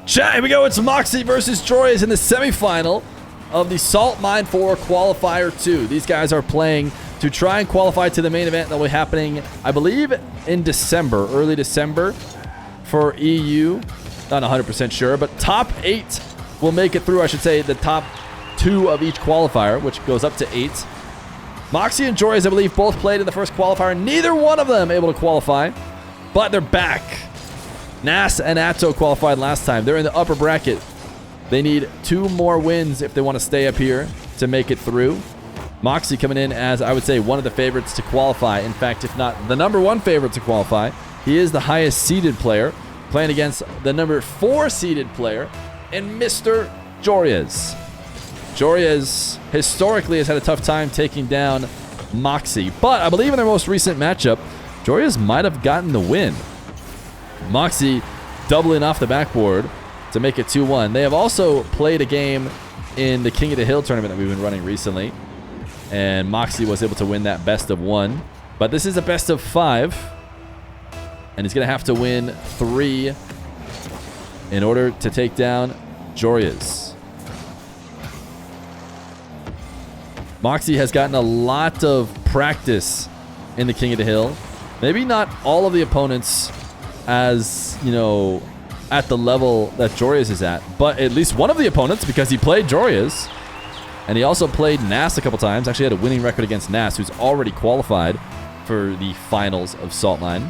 Chat, here we go. It's Mawkzy versus Joreuz in the semifinal of the Salt Mine 4 Qualifier 2. These guys are playing to try and qualify to the main event that will be happening, I believe, in December, early December for EU. Not 100% sure, but top 8 will make it through, I should say, the top 2 of each qualifier, which goes up to 8. Mawkzy and Joreuz, I believe, both played in the first qualifier. Neither one of them able to qualify, but they're back. Nas and Atto qualified last time. They're in the upper bracket. They need 2 more wins if they want to stay up here to make it through. Mawkzy coming in as, I would say, one of the favorites to qualify. In fact, if not the #1 favorite to qualify. He is the highest seeded player, playing against the #4 seeded player in Mr. Joreuz. Joreuz historically has had a tough time taking down Mawkzy, but I believe in their most recent matchup, Joreuz might have gotten the win. Mawkzy doubling off the backboard to make it 2-1. They have also played a game in the King of the Hill tournament that we've been running recently, and Mawkzy was able to win that best of 1. But this is a best of 5, and he's going to have to win 3 in order to take down Joreuz. Mawkzy has gotten a lot of practice in the King of the Hill. Maybe not all of the opponents as, you know, at the level that Joreuz is at, but at least one of the opponents, because he played Joreuz, and he also played Nas a couple times. Actually had a winning record against Nas, who's already qualified for the finals of Salt Mine.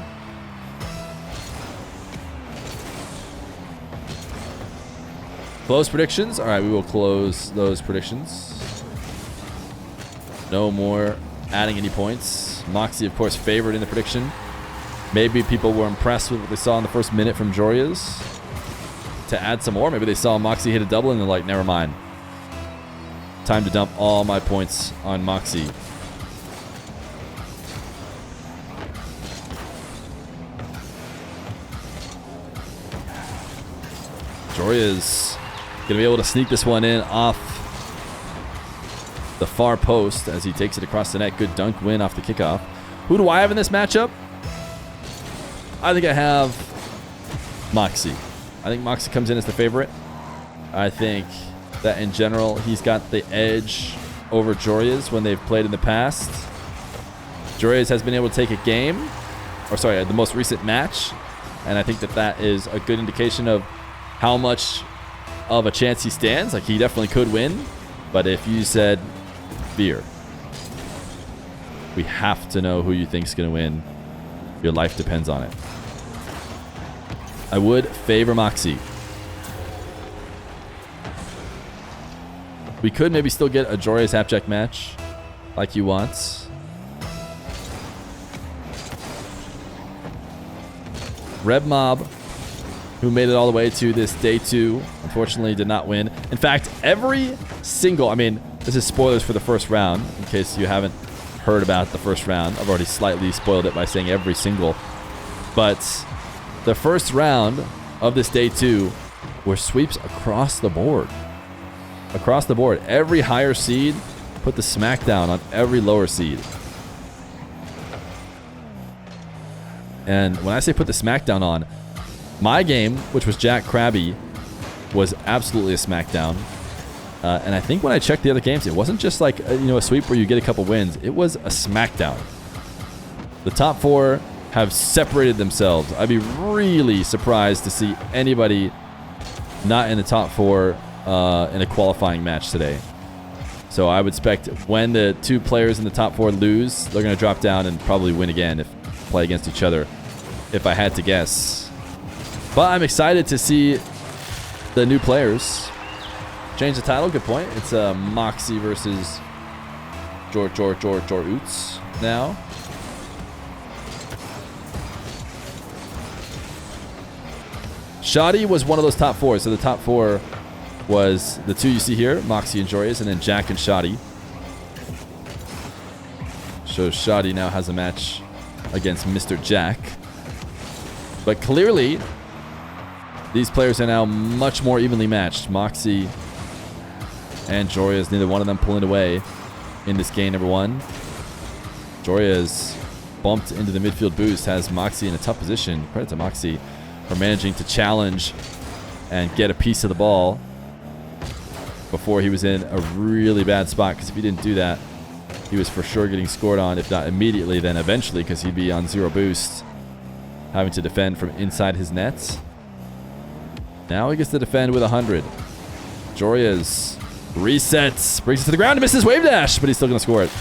Close predictions. All right, we will close those predictions. No more adding any points. Mawkzy, of course, favored in the prediction. Maybe people were impressed with what they saw in the first minute from Joreuz to add some more. Maybe they saw Mawkzy hit a double and they're like, never mind. Time to dump all my points on Mawkzy. Joreuz going to be able to sneak this one in off the far post as he takes it across the net. Good dunk win off the kickoff. Who do I have in this matchup? I think I have Mawkzy. I think Mawkzy comes in as the favorite. I think that in general, he's got the edge over Joreuz when they've played in the past. Joreuz has been able to take a game, or sorry, the most recent match, and I think that that is a good indication of how much of a chance he stands. Like, he definitely could win, but if you said, Feer, we have to know who you think's going to win. Your life depends on it. I would favor Mawkzy. We could maybe still get a Joreuz half-jack match like he wants. Reb Mob, who made it all the way to this day 2, unfortunately did not win. In fact, every single, I mean, this is spoilers for the first round, in case you haven't heard about the first round. I've already slightly spoiled it by saying every single. But the first round of this day 2 were sweeps across the board. Across the board. Every higher seed put the smackdown on every lower seed. And when I say put the smackdown on, my game, which was Jack Krabby, was absolutely a smackdown. And I think when I checked the other games, it wasn't just like a sweep where you get a couple wins. It was a smackdown. The top 4 have separated themselves. I'd be really surprised to see anybody not in the top 4 in a qualifying match today. So I would expect when the 2 players in the top 4 lose, they're going to drop down and probably win again if play against each other, if I had to guess. But I'm excited to see the new players. Change the title, good point. It's Mawkzy versus Joreuz now. Shoddy was one of those top 4. So the top 4 was the 2 you see here, Mawkzy and Joreuz, and then Jack and Shoddy. So Shoddy now has a match against Mr. Jack. But clearly, these players are now much more evenly matched. Mawkzy and Joreuz, neither one of them pulling away in this game number 1. Joreuz bumped into the midfield boost, has Mawkzy in a tough position. Credit to Mawkzy for managing to challenge and get a piece of the ball before he was in a really bad spot, because if he didn't do that, he was for sure getting scored on, if not immediately, then eventually, because he'd be on 0 boost, having to defend from inside his nets. Now he gets to defend with 100. Joreuz resets, brings it to the ground, and misses wave dash, but he's still going to score it.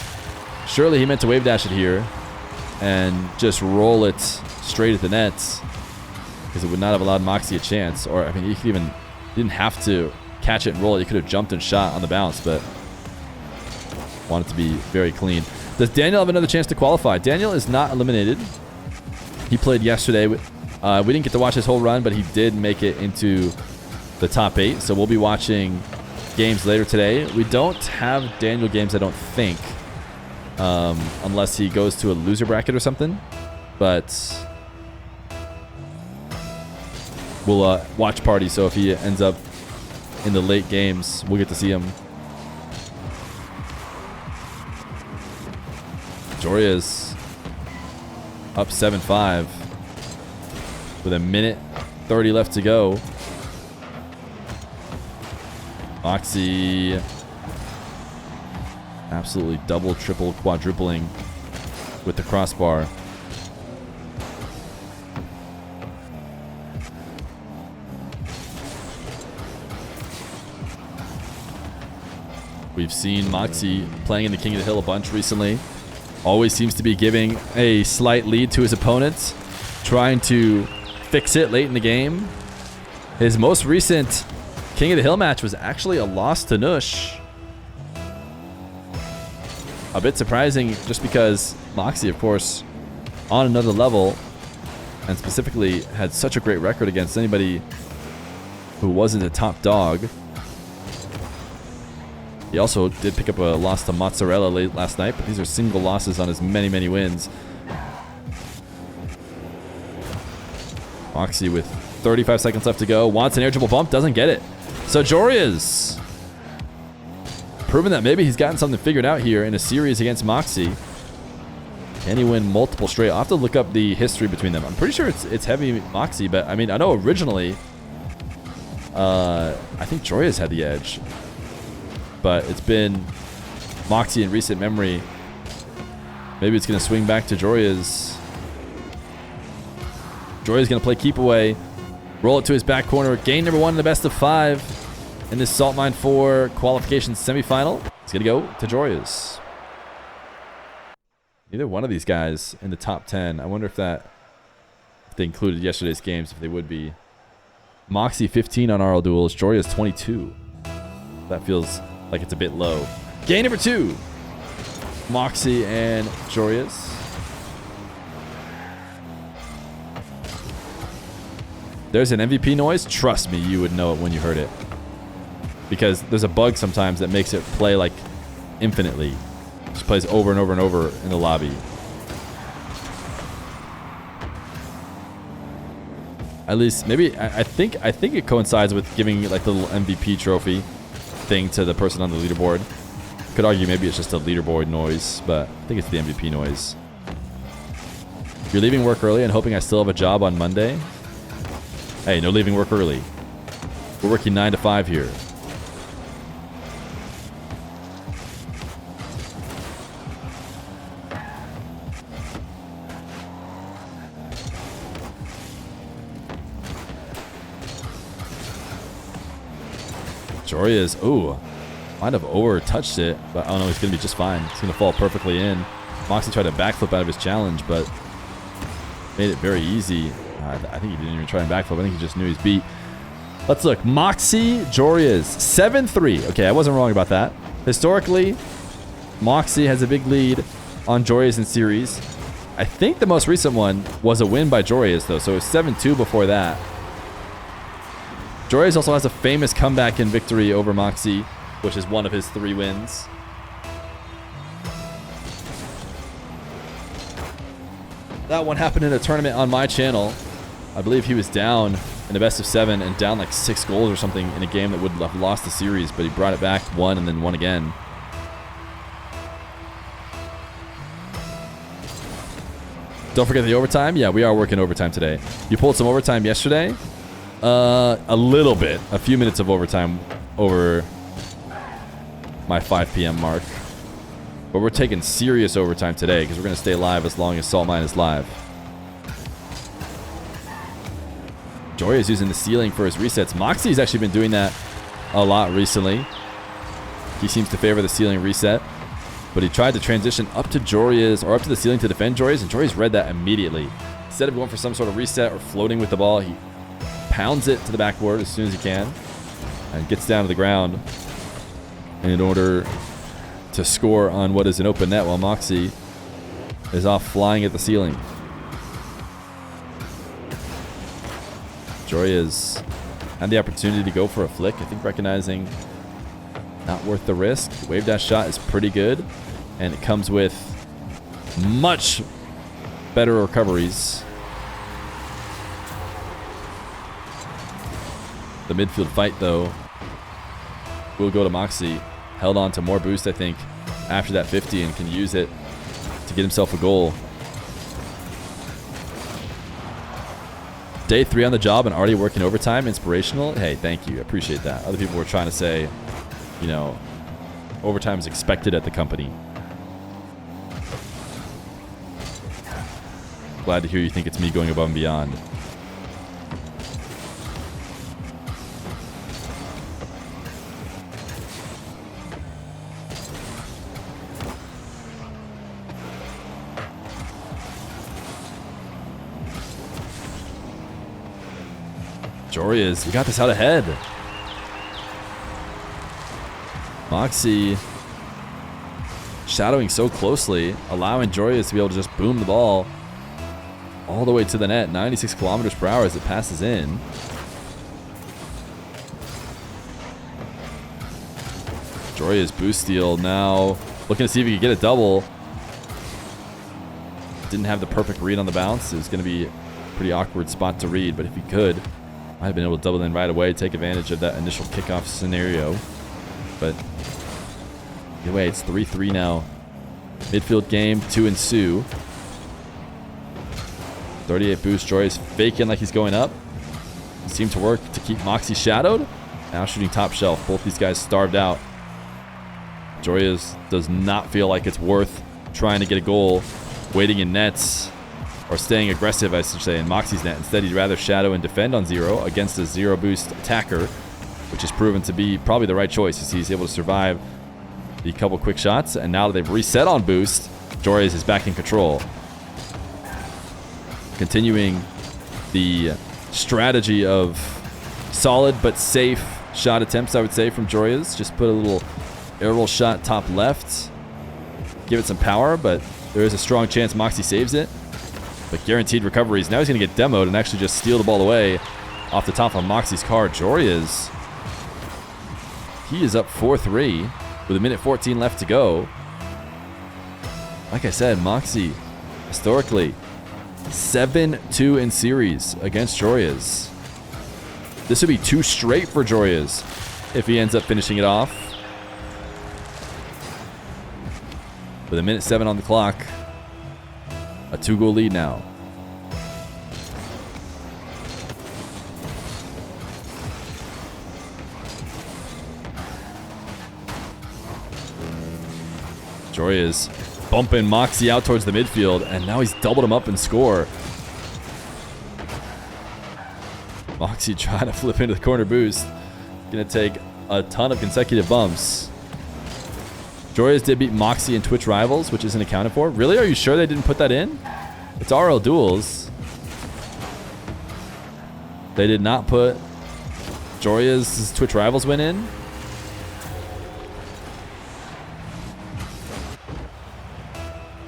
Surely he meant to wave dash it here and just roll it straight at the nets, because it would not have allowed Mawkzy a chance. Or, I mean, he didn't have to catch it and roll it. He could have jumped and shot on the bounce, but want it to be very clean. Does Daniel have another chance to qualify? Daniel is not eliminated. He played yesterday. We didn't get to watch his whole run, but he did make it into the top 8. So we'll be watching games later today. We don't have Daniel games, I don't think, unless he goes to a loser bracket or something. But we'll watch party. So if he ends up in the late games, we'll get to see him. Joreuz up 7-5 with 1:30 left to go. Mawkzy absolutely double, triple, quadrupling with the crossbar. We've seen Mawkzy playing in the King of the Hill a bunch recently. Always seems to be giving a slight lead to his opponents, trying to fix it late in the game. His most recent King of the Hill match was actually a loss to Nush. A bit surprising, just because Mawkzy, of course, on another level, and specifically had such a great record against anybody who wasn't a top dog. He also did pick up a loss to Mozzarella late last night, but these are single losses on his many, many wins. Mawkzy with 35 seconds left to go. Wants an air dribble bump, doesn't get it. So Joreuz proving that maybe he's gotten something figured out here in a series against Mawkzy. Can he win multiple straight? I'll have to look up the history between them. I'm pretty sure it's heavy Mawkzy, but I mean, I know originally I think Joreuz had the edge. But it's been Mawkzy in recent memory. Maybe it's going to swing back to Joreuz. Joreuz going to play keep away. Roll it to his back corner. Game number 1 in the best of 5 in this Salt Mine 4 qualification semifinal. It's going to go to Joreuz. Neither one of these guys in the top 10. I wonder if they included yesterday's games, if they would be. Mawkzy 15 on RL Duels. Joreuz 22. That feels like it's a bit low. Game number 2. Mawkzy and Joreuz. There's an MVP noise. Trust me, you would know it when you heard it. Because there's a bug sometimes that makes it play like infinitely. It just plays over and over and over in the lobby. At least, maybe, I think it coincides with giving like the little MVP trophy thing to the person on the leaderboard. Could argue maybe it's just a leaderboard noise, but I think it's the MVP noise. You're leaving work early and hoping I still have a job on Monday? Hey, no leaving work early. We're working 9 to 5 here. Joreuz, ooh, might have over-touched it, but I don't know, he's going to be just fine. It's going to fall perfectly in. Mawkzy tried to backflip out of his challenge, but made it very easy. I think he didn't even try and backflip. I think he just knew he's beat. Let's look. Mawkzy, Joreuz, 7-3. Okay, I wasn't wrong about that. Historically, Mawkzy has a big lead on Joreuz in series. I think the most recent one was a win by Joreuz, though, so it was 7-2 before that. Joreuz also has a famous comeback in victory over Mawkzy, which is one of his 3 wins. That one happened in a tournament on my channel. I believe he was down in the best of 7 and down like 6 goals or something in a game that would have lost the series, but he brought it back, won, and then won again. Don't forget the overtime. Yeah, we are working overtime today. You pulled some overtime yesterday. A little bit. A few minutes of overtime over my 5 p.m. mark. But we're taking serious overtime today because we're going to stay live as long as Salt Mine is live. Joreuz is using the ceiling for his resets. Mawkzy's actually been doing that a lot recently. He seems to favor the ceiling reset. But he tried to transition up to Joreuz, or up to the ceiling to defend Joreuz, and Joreuz read that immediately. Instead of going for some sort of reset or floating with the ball, he pounds it to the backboard as soon as he can and gets down to the ground in order to score on what is an open net while Mawkzy is off flying at the ceiling. Joreuz had the opportunity to go for a flick. I think recognizing not worth the risk. The wave dash shot is pretty good, and it comes with much better recoveries. The midfield fight, though, will go to Mawkzy. Held on to more boost, I think, after that 50, and can use it to get himself a goal. Day 3 on the job and already working overtime. Inspirational. Hey, thank you. I appreciate that. Other people were trying to say, you know, overtime is expected at the company. Glad to hear you think it's me going above and beyond. Joreuz, you got this out ahead. Mawkzy shadowing so closely, allowing Joreuz to be able to just boom the ball all the way to the net. 96 kilometers per hour as it passes in. Joreuz boost steal now, looking to see if he can get a double. Didn't have the perfect read on the bounce. It was going to be a pretty awkward spot to read, but if he could, might have been able to double in right away, take advantage of that initial kickoff scenario. But either way, it's 3-3 now. Midfield game to ensue. 38 boost. Joreuz faking like he's going up. It seemed to work to keep Mawkzy shadowed. Now shooting top shelf. Both these guys starved out. Joreuz does not feel like it's worth trying to get a goal, waiting in nets, or staying aggressive, I should say, in Mawkzy's net. Instead, he'd rather shadow and defend on zero against a zero boost attacker, which has proven to be probably the right choice as he's able to survive the couple quick shots. And now that they've reset on boost, Joreuz is back in control. Continuing the strategy of solid but safe shot attempts, I would say, from Joreuz. Just put a little air roll shot top left, give it some power, but there is a strong chance Mawkzy saves it. But guaranteed recoveries. Now he's going to get demoed and actually just steal the ball away off the top of Mawkzy's car. Joreuz, he is up 4-3 with 1:14 left to go. Like I said, Mawkzy, historically, 7-2 in series against Joreuz. This would be 2 straight for Joreuz if he ends up finishing it off. With 1:07 on the clock. A 2-goal lead now. Joreuz bumping Mawkzy out towards the midfield, and now he's doubled him up and score. Mawkzy trying to flip into the corner boost. Gonna take a ton of consecutive bumps. Joreuz did beat Mawkzy in Twitch Rivals, which isn't accounted for. Really? Are you sure they didn't put that in? It's RL Duels. They did not put Joreuz's Twitch Rivals win in?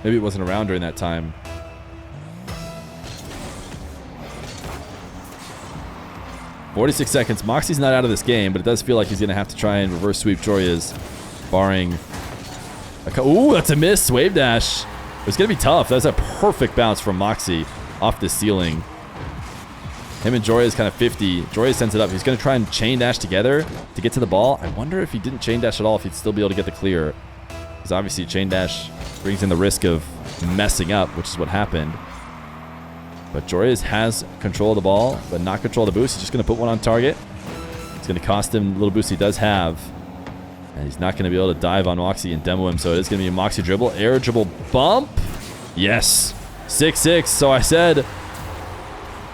Maybe it wasn't around during that time. "46 seconds. Mawkzy's not out of this game, but it does feel like he's going to have to try and reverse sweep Joreuz, barring... Ooh, that's a miss. Wave dash. It's going to be tough. That's a perfect bounce from Mawkzy off the ceiling. Him and Joreuz kind of 50. Joreuz sends it up. He's going to try and chain dash together to get to the ball. I wonder if he didn't chain dash at all, if he'd still be able to get the clear. Because obviously chain dash brings in the risk of messing up, which is what happened. But Joreuz has control of the ball, but not control of the boost. He's just going to put one on target. It's going to cost him the little boost he does have. And he's not going to be able to dive on Mawkzy and demo him. So it is going to be a Mawkzy dribble. Air dribble bump. Yes. 6-6. So I said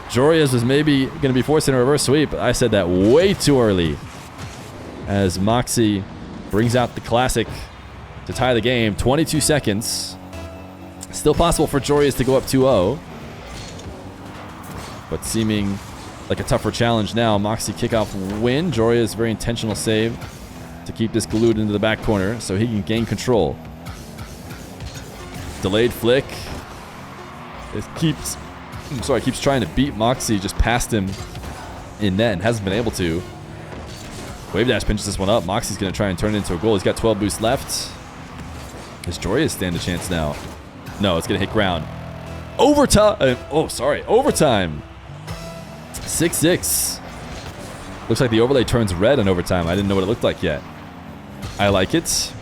Joreuz was maybe going to be forced in a reverse sweep. But I said that way too early. As Mawkzy brings out the classic to tie the game. 22 seconds. Still possible for Joreuz to go up 2-0. But seeming like a tougher challenge now. Mawkzy kickoff win. Joreuz very intentional save to keep this glued into the back corner so he can gain control. Delayed flick. It keeps trying to beat Mawkzy just past him in net and hasn't been able to. Wave dash pinches this one up. Mawkzy's going to try and turn it into a goal. He's got 12 boosts left. Does Joreuz stand a chance now? No, it's going to hit ground. Overtime. Overtime. 6-6. Looks like the overlay turns red in overtime. I didn't know what it looked like yet. I like it.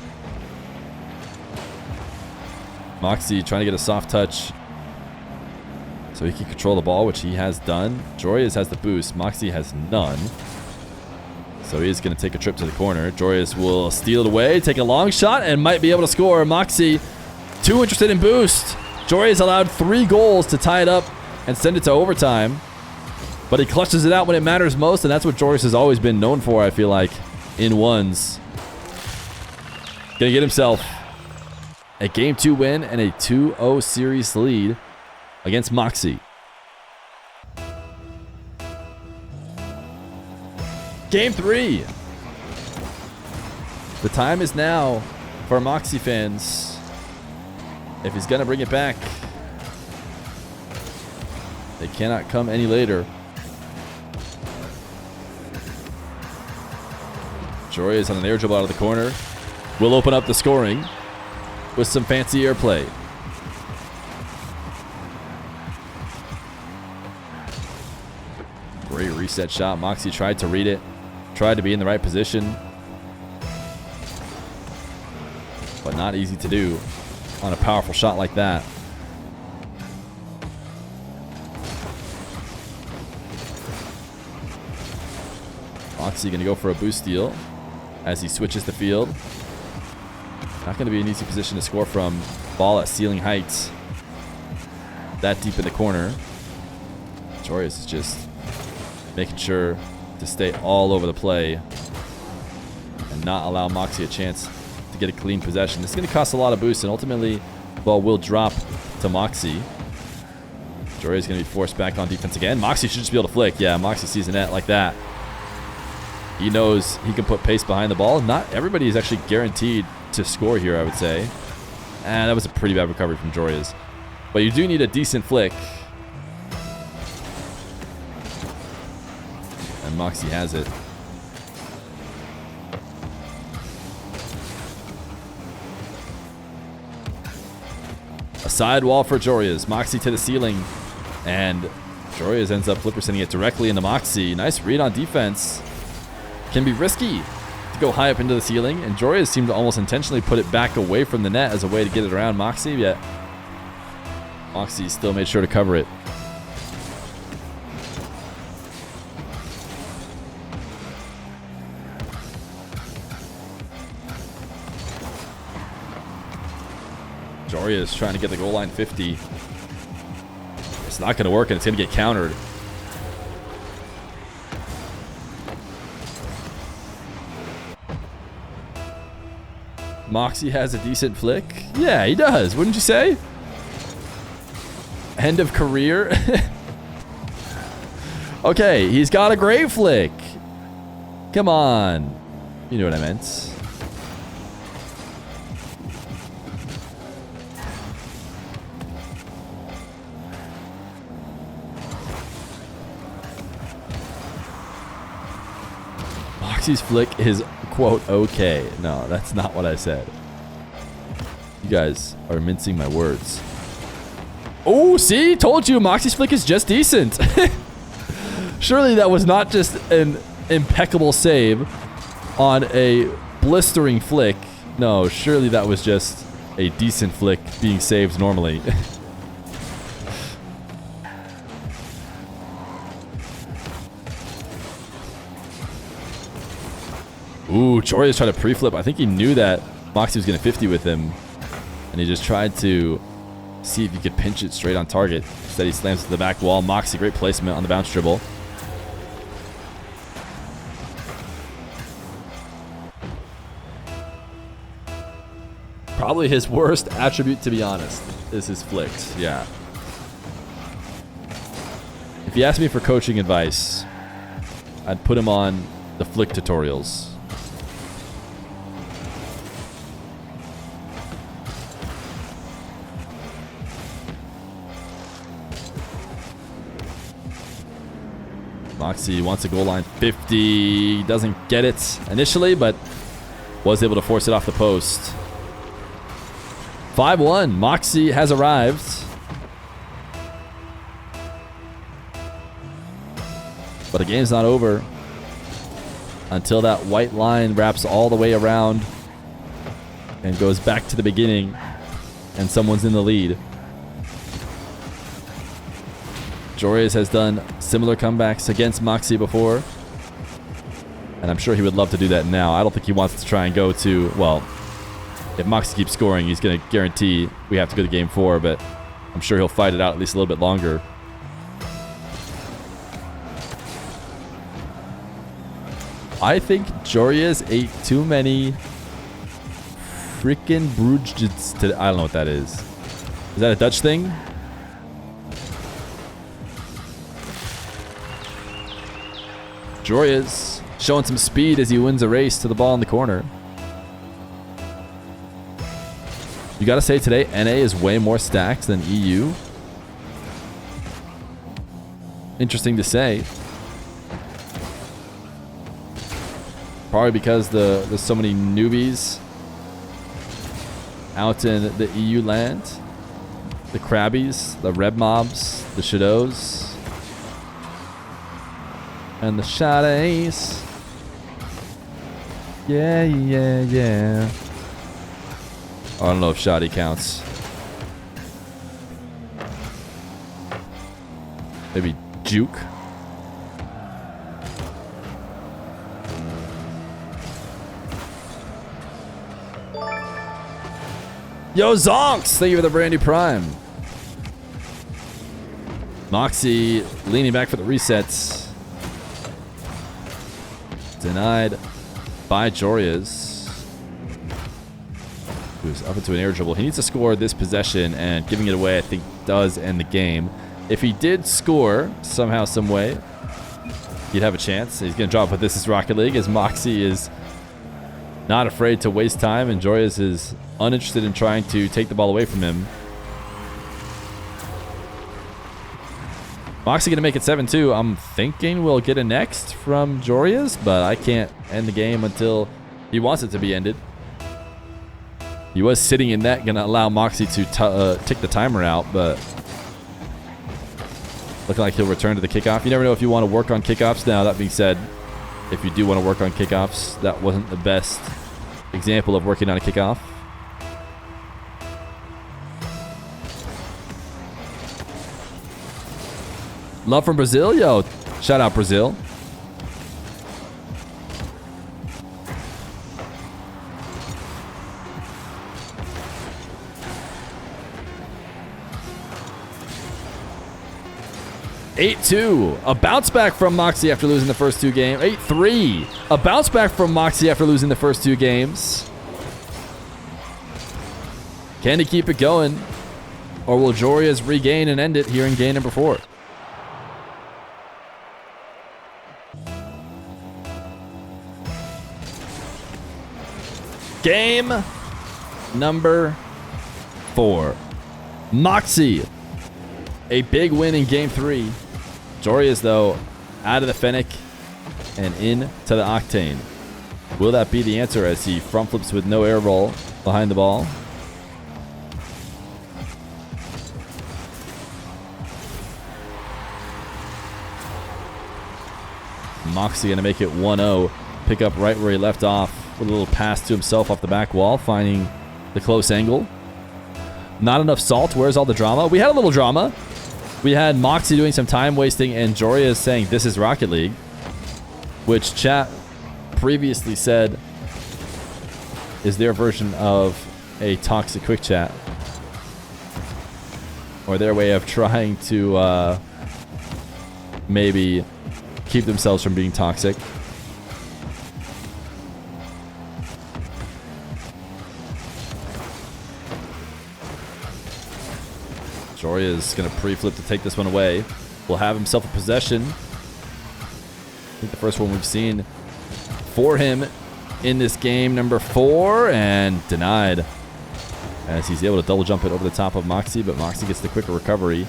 Mawkzy trying to get a soft touch so he can control the ball, which he has done. Joreuz has the boost. Mawkzy has none. So he is going to take a trip to the corner. Joreuz will steal it away, take a long shot, and might be able to score. Mawkzy, too interested in boost. Joreuz allowed 3 goals to tie it up and send it to overtime. But he clutches it out when it matters most, and that's what Joreuz has always been known for, I feel like, in ones. Gonna get himself a Game 2 win and a 2-0 series lead against Mawkzy. Game 3. The time is now for Mawkzy fans. If he's gonna bring it back, they cannot come any later. Joreuz on an air dribble out of the corner will open up the scoring with some fancy airplay. Great reset shot. Mawkzy tried to read it, tried to be in the right position, but not easy to do on a powerful shot like that. Mawkzy going to go for a boost steal as he switches the field. Not going to be an easy position to score from. Ball at ceiling heights. That deep in the corner. Joreuz is just making sure to stay all over the play and not allow Mawkzy a chance to get a clean possession. This is going to cost a lot of boost, and ultimately the ball will drop to Mawkzy. Joreuz is going to be forced back on defense again. Mawkzy should just be able to flick. Yeah, Mawkzy sees the net like that. He knows he can put pace behind the ball. Not everybody is actually guaranteed to score here, I would say. And that was a pretty bad recovery from Joreuz. But you do need a decent flick. And Mawkzy has it. A sidewall for Joreuz. Mawkzy to the ceiling. And Joreuz ends up flipper sending it directly into Mawkzy. Nice read on defense. Can be risky to go high up into the ceiling, and Joreuz seemed to almost intentionally put it back away from the net as a way to get it around Mawkzy, yet Mawkzy still made sure to cover it. Joreuz trying to get the goal line 50. It's not going to work, and it's going to get countered. Mawkzy has a decent flick. Yeah, he does. Wouldn't you say? End of career. Okay, he's got a great flick. Come on. You know what I meant. Mawkzy's flick is, quote, okay. No, that's not what I said. You guys are mincing my words. Oh, see? Told you Mawkzy's flick is just decent. Surely that was not just an impeccable save on a blistering flick. No, surely that was just a decent flick being saved normally. Ooh, Joreuz tried to pre-flip. I think he knew that Mawkzy was going to 50 with him. And he just tried to see if he could pinch it straight on target. Instead, he slams to the back wall. Mawkzy, great placement on the bounce dribble. Probably his worst attribute, to be honest, is his flicks. Yeah. If you ask me for coaching advice, I'd put him on the flick tutorials. Mawkzy wants a goal line 50. Doesn't get it initially, but was able to force it off the post. 5-1. Mawkzy has arrived. But the game's not over until that white line wraps all the way around and goes back to the beginning and someone's in the lead. Joreuz has done similar comebacks against Mawkzy before, and I'm sure he would love to do that now. I don't think he wants to try and go to, well, if Mawkzy keeps scoring, he's going to guarantee we have to go to game 4, but I'm sure he'll fight it out at least a little bit longer. I think Joreuz ate too many freaking brugets today. I don't know what that is. Is that a Dutch thing? Joreuz showing some speed as he wins a race to the ball in the corner. You got to say today, NA is way more stacked than EU. Interesting to say. Probably because there's so many newbies out in the EU land. The Krabbies, the Red Mobs, the Shadows, and the Shadays. Yeah, yeah, yeah. I don't know if Shoddy counts. Maybe Juke. Yo, Zonks! Thank you for the brand new Prime. Mawkzy leaning back for the resets. Denied by Joreuz, who's up into an air dribble. He needs to score this possession, and giving it away, I think, does end the game. If he did score somehow, some way, he'd have a chance. He's going to drop, but this is Rocket League, as Mawkzy is not afraid to waste time, and Joreuz is uninterested in trying to take the ball away from him. Mawkzy going to make it 7-2. I'm thinking we'll get a next from Joreuz, but I can't end the game until he wants it to be ended. He was sitting in net, going to allow Mawkzy to tick the timer out, but looking like he'll return to the kickoff. You never know if you want to work on kickoffs. Now, that being said, if you do want to work on kickoffs, that wasn't the best example of working on a kickoff. Love from Brazil? Yo, shout out Brazil. (8-2). A bounce back from Mawkzy after losing the first two games. 8-3. A bounce back from Mawkzy after losing the first two games. Can he keep it going? Or will Joreuz regain and end it here in game number 4? Game number 4. Mawkzy, a big win in game 3. Joreuz, though, out of the Fennec and into the Octane. Will that be the answer as he front flips with no air roll behind the ball? Mawkzy going to make it 1-0. Pick up right where he left off with a little pass to himself off the back wall, finding the close angle. Not enough salt. Where's all the drama? We had a little drama. We had Mawkzy doing some time wasting and Joreuz saying this is Rocket League, which chat previously said is their version of a toxic quick chat, or their way of trying to maybe keep themselves from being toxic. Joreuz is going to pre-flip to take this one away. Will have himself a possession. I think the first one we've seen for him in this game, number 4, and denied. As he's able to double jump it over the top of Mawkzy, but Mawkzy gets the quicker recovery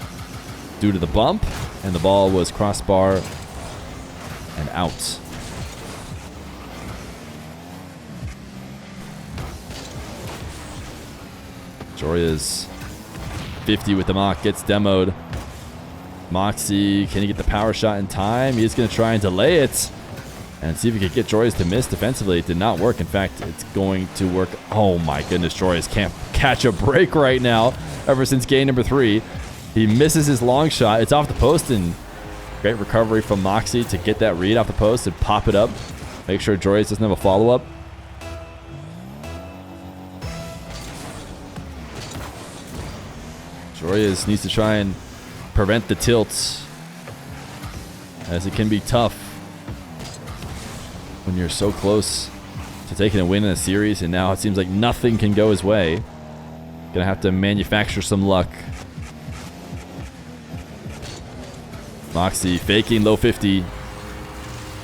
due to the bump, and the ball was crossbar and out. Joreuz 50 with the Mach, gets demoed. Mawkzy, can he get the power shot in time? He's going to try and delay it and see if he could get Joreuz to miss defensively. It did not work. In fact, it's going to work. Oh my goodness, Joreuz can't catch a break right now ever since game number 3. He misses his long shot. It's off the post, and great recovery from Mawkzy to get that read off the post and pop it up. Make sure Joreuz doesn't have a follow-up. Joreuz needs to try and prevent the tilts, as it can be tough when you're so close to taking a win in a series, and now it seems like nothing can go his way. Gonna have to manufacture some luck. Mawkzy faking low 50.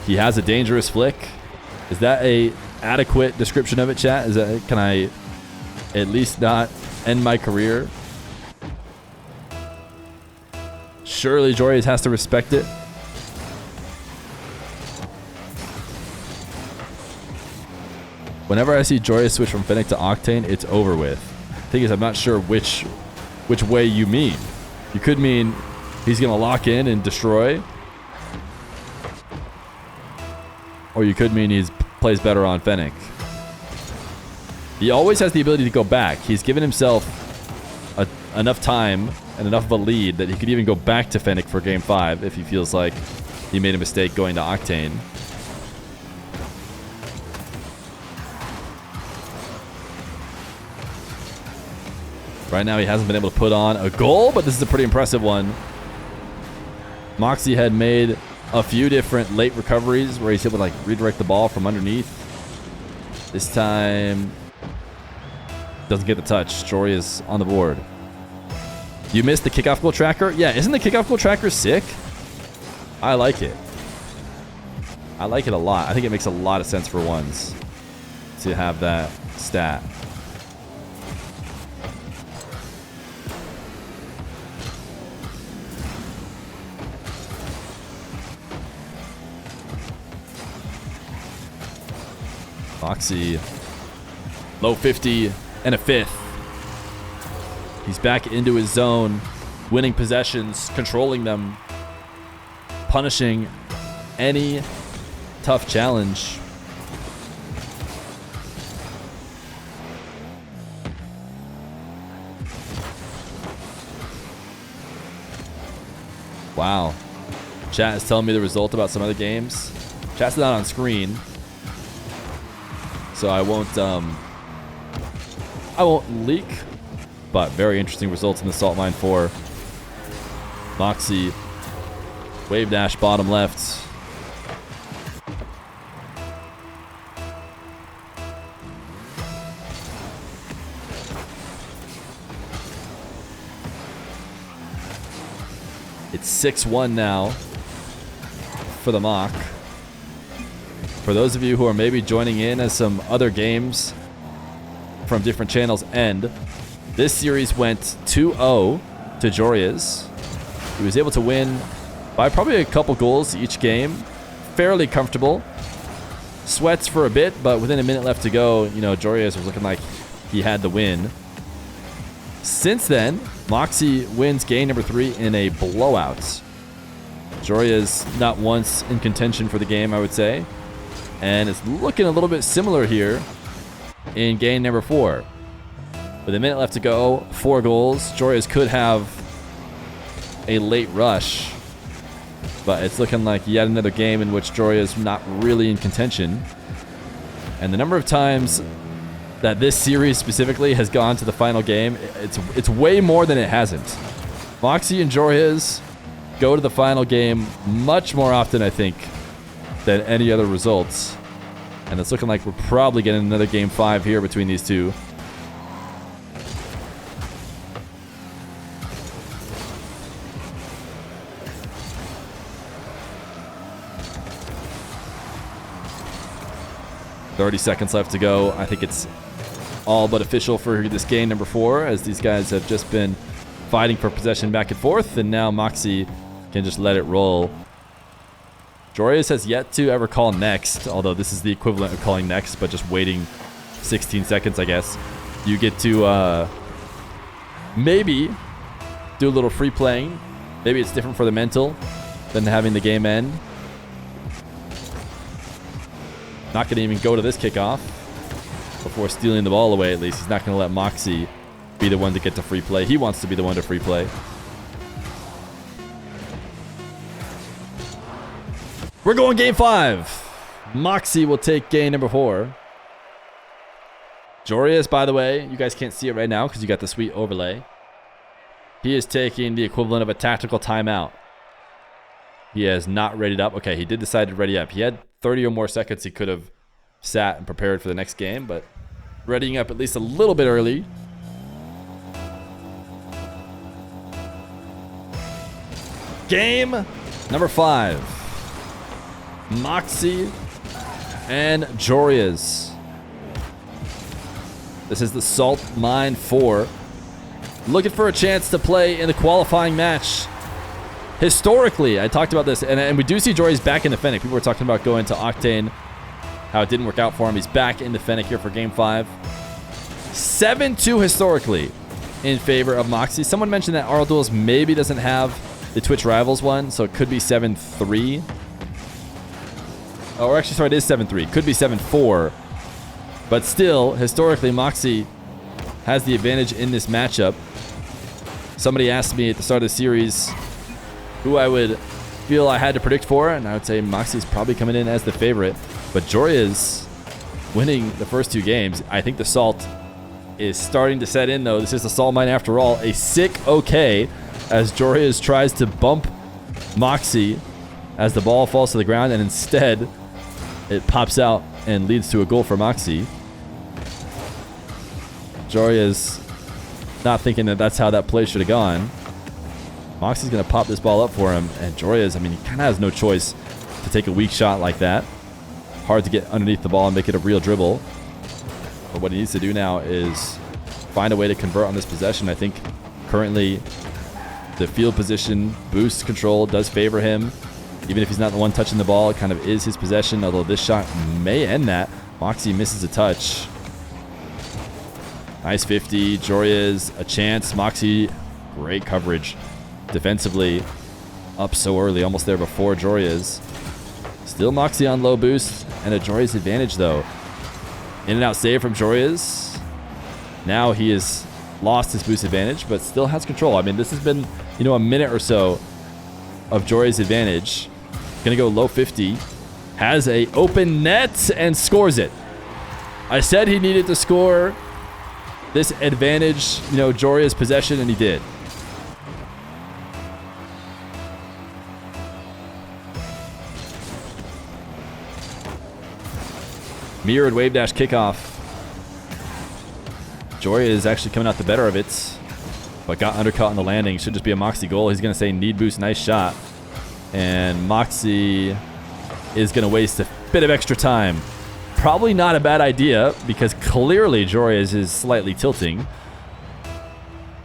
He has a dangerous flick. Is that a adequate description of it, chat? Is that, can I at least not end my career? Surely Joreuz has to respect it. Whenever I see Joreuz switch from Fennec to Octane, it's over with. The thing is, I'm not sure which way you mean. You could mean he's going to lock in and destroy, or you could mean he plays better on Fennec. He always has the ability to go back. He's given himself enough time and enough of a lead that he could even go back to Fennec for game 5 if he feels like he made a mistake going to Octane. Right now he hasn't been able to put on a goal, but this is a pretty impressive one. Mawkzy had made a few different late recoveries where he's able to like redirect the ball from underneath. This time doesn't get the touch. Joreuz on the board. You missed the kickoff goal tracker? Yeah, isn't the kickoff goal tracker sick? I like it. I like it a lot. I think it makes a lot of sense for ones to have that stat. Mawkzy, low 50 and a 5th. He's back into his zone, winning possessions, controlling them, punishing any tough challenge. Wow. Chat is telling me the result about some other games. Chat's not on screen, so I won't leak. But very interesting results in the Salt Mine 4. Mawkzy, wave dash bottom left. It's 6-1 now for the Mach. For those of you who are maybe joining in as some other games from different channels end, this series went 2-0 to Joreuz. He was able to win by probably a couple goals each game. Fairly comfortable. Sweats for a bit, but within a minute left to go, you know, Joreuz was looking like he had the win. Since then, Mawkzy wins game number 3 in a blowout. Joreuz not once in contention for the game, I would say. And it's looking a little bit similar here in game number 4. With a minute left to go, 4 goals. Joreuz could have a late rush, but it's looking like yet another game in which Joreuz not really in contention. And the number of times that this series specifically has gone to the final game, it's way more than it hasn't. Mawkzy and Joreuz go to the final game much more often, I think, than any other results. And it's looking like we're probably getting another game 5 here between these two. "30 seconds left to go." I think it's all but official for this game number 4, as these guys have just been fighting for possession back and forth, and now Mawkzy can just let it roll. Joreuz has yet to ever call next, although this is the equivalent of calling next, but just waiting 16 seconds, I guess. You get to maybe do a little free playing. Maybe it's different for the mental than having the game end. Not going to even go to this kickoff before stealing the ball away, at least. He's not going to let Mawkzy be the one to get to free play. He wants to be the one to free play. We're going game 5. Mawkzy will take game number 4. Joreuz, by the way, you guys can't see it right now because you got the sweet overlay. He is taking the equivalent of a tactical timeout. He has not readied up. Okay, he did decide to ready up. He had 30 or more seconds he could have sat and prepared for the next game, but readying up at least a little bit early. Game number 5. Mawkzy and Joreuz. This is the Salt Mine 4. Looking for a chance to play in the qualifying match. Historically, I talked about this, and we do see Joreuz back in the Fennec. People were talking about going to Octane, how it didn't work out for him. He's back in the Fennec here for game 5. 7-2 historically in favor of Mawkzy. Someone mentioned that RL Duels maybe doesn't have the Twitch Rivals one, so it could be 7-3. Or actually, sorry, it is 7-3. Could be 7-4. But still, historically, Mawkzy has the advantage in this matchup. Somebody asked me at the start of the series who I would feel I had to predict for, and I would say Mawkzy's probably coming in as the favorite. But Joreuz winning the first 2 games. I think the Salt is starting to set in, though. This is the Salt Mine after all. A sick okay as Joreuz tries to bump Mawkzy as the ball falls to the ground, and instead it pops out and leads to a goal for Mawkzy. Joreuz not thinking that that's how that play should have gone. Mawkzy's going to pop this ball up for him, and Joreuz, I mean, he kind of has no choice to take a weak shot like that. Hard to get underneath the ball and make it a real dribble. But what he needs to do now is find a way to convert on this possession. I think currently the field position boost control does favor him. Even if he's not the one touching the ball, it kind of is his possession, although this shot may end that. Mawkzy misses a touch. Nice 50. Joreuz, a chance. Mawkzy, great coverage defensively. Up so early, almost there before Joreuz. Still Mawkzy on low boost, and a Joreuz advantage, though. In and out save from Joreuz. Now he has lost his boost advantage, but still has control. I mean, this has been, a minute or so of Joreuz advantage. Gonna go low 50. Has a open net and scores it. I said he needed to score this advantage, Joreuz possession, and he did. Mirrored wave dash kickoff. Joreuz is actually coming out the better of it, but got undercut on the landing. Should just be a Mawkzy goal. He's going to say need boost, nice shot. And Mawkzy is going to waste a bit of extra time. Probably not a bad idea, because clearly Joreuz is slightly tilting.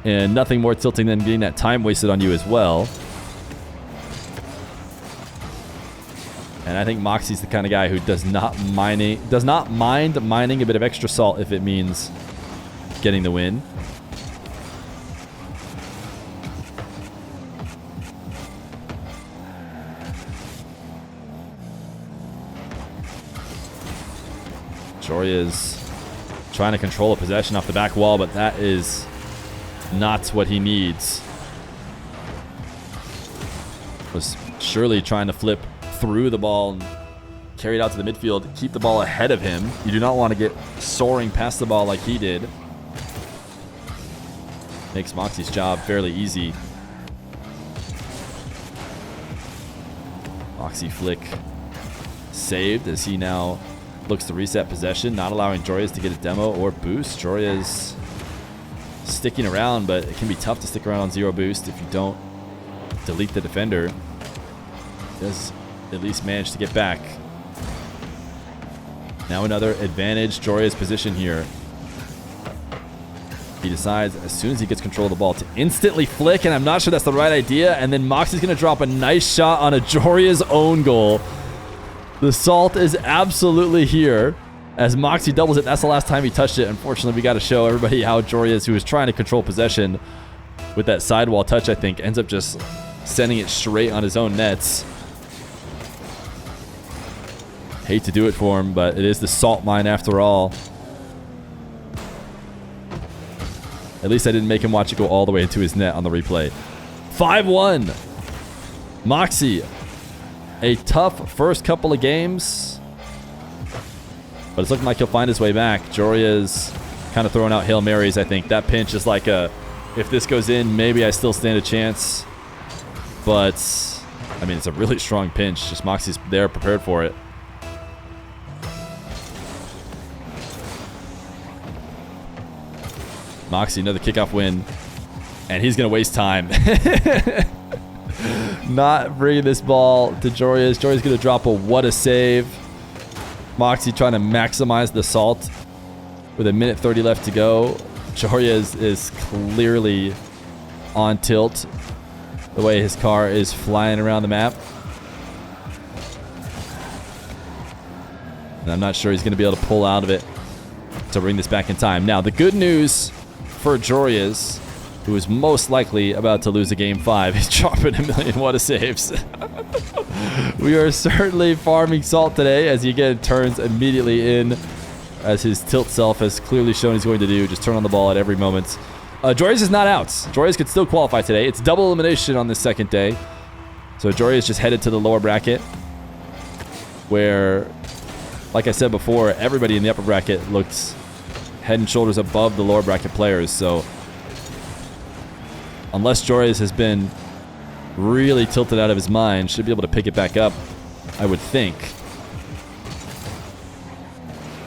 And nothing more tilting than getting that time wasted on you as well. And I think Mawkzy's the kind of guy who does not mind mining a bit of extra salt if it means getting the win. Joreuz trying to control a possession off the back wall, but that is not what he needs. Was surely trying to flip through the ball and carry it out to the midfield, keep the ball ahead of him. You do not want to get soaring past the ball like he did. Makes Mawkzy's job fairly easy. Mawkzy flick saved as he now looks to reset possession, not allowing Joreuz to get a demo or boost. Joreuz sticking around, but it can be tough to stick around on 0 boost if you don't delete the defender. Does at least manage to get back. Now another advantage Joreuz position here. He decides as soon as he gets control of the ball to instantly flick, and I'm not sure that's the right idea. And then Mawkzy's going to drop a nice shot on a Joreuz own goal. The salt is absolutely here as Mawkzy doubles it. That's the last time he touched it. Unfortunately, we got to show everybody how Joreuz, who was trying to control possession with that sidewall touch, I think, ends up just sending it straight on his own nets. Hate to do it for him, but it is the salt mine after all. At least I didn't make him watch it go all the way into his net on the replay. 5-1. Mawkzy. A tough first couple of games, but it's looking like he'll find his way back. Joreuz kind of throwing out Hail Marys, I think. That pinch is like a, if this goes in, maybe I still stand a chance. But, I mean, it's a really strong pinch. Just Mawkzy's there prepared for it. Mawkzy, another kickoff win. And he's going to waste time. Not bringing this ball to Joreuz. Joreuz going to drop a what a save. Mawkzy trying to maximize the salt with a minute 30 left to go. Joreuz is clearly on tilt the way his car is flying around the map. And I'm not sure he's going to be able to pull out of it to bring this back in time. Now, the good news for Joreuz, who is most likely about to lose a game 5, he's dropping a million what a saves. We are certainly farming salt today as he again turns immediately in, as his tilt self has clearly shown he's going to do. Just turn on the ball at every moment. Joreuz is not out. Joreuz could still qualify today. It's double elimination on this second day. So Joreuz just headed to the lower bracket where, like I said before, everybody in the upper bracket looked head and shoulders above the lower bracket players. So unless Joreuz has been really tilted out of his mind, should be able to pick it back up, I would think.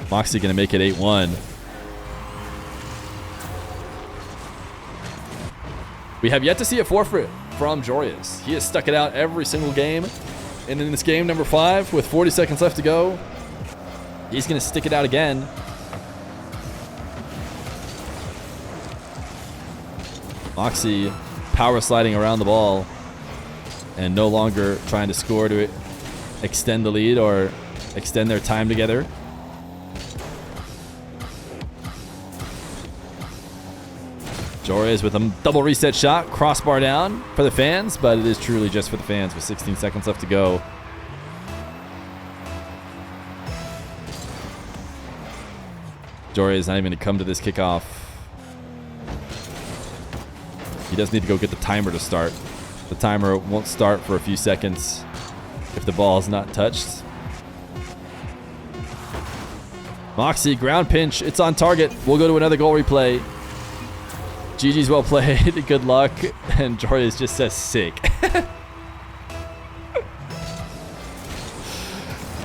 Mawkzy going to make it 8-1. We have yet to see a forfeit from Joreuz. He has stuck it out every single game. And in this game number 5, with 40 seconds left to go, he's going to stick it out again. Mawkzy power sliding around the ball and no longer trying to score to extend the lead or extend their time together. Joreuz with a double reset shot, crossbar down for the fans, but it is truly just for the fans with 16 seconds left to go. Joreuz not even going to come to this kickoff. He does need to go get the timer to start. The timer won't start for a few seconds if the ball is not touched. Mawkzy, ground pinch. It's on target. We'll go to another goal replay. GG's well played. Good luck. And Joreuz just says sick.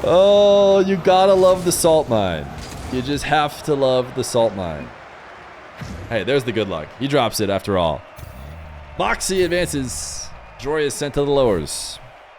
Oh, you gotta love the salt mine. You just have to love the salt mine. Hey, there's the good luck. He drops it after all. Mawkzy advances. Joreuz sent to the lowers.